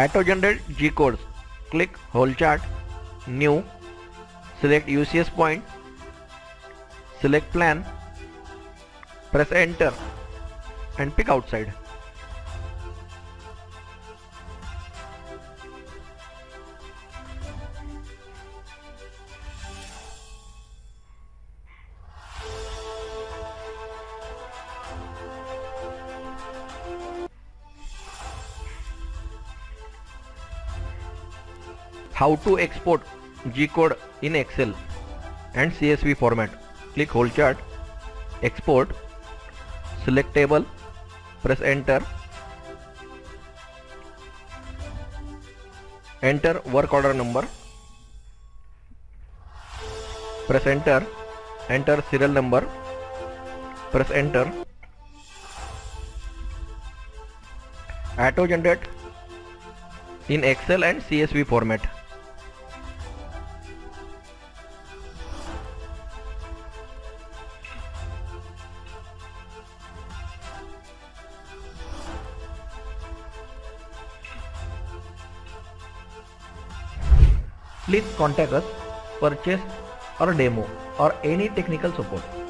Auto generate G codes. Click whole chart, new, select UCS point, select plan, press enter and pick outside. How to export G code in Excel and CSV format. Click whole chart, export, select table, press enter, enter work order number, press enter, enter serial number, press enter. Auto generate in Excel and CSV format. Please contact us, purchase or demo or any technical support.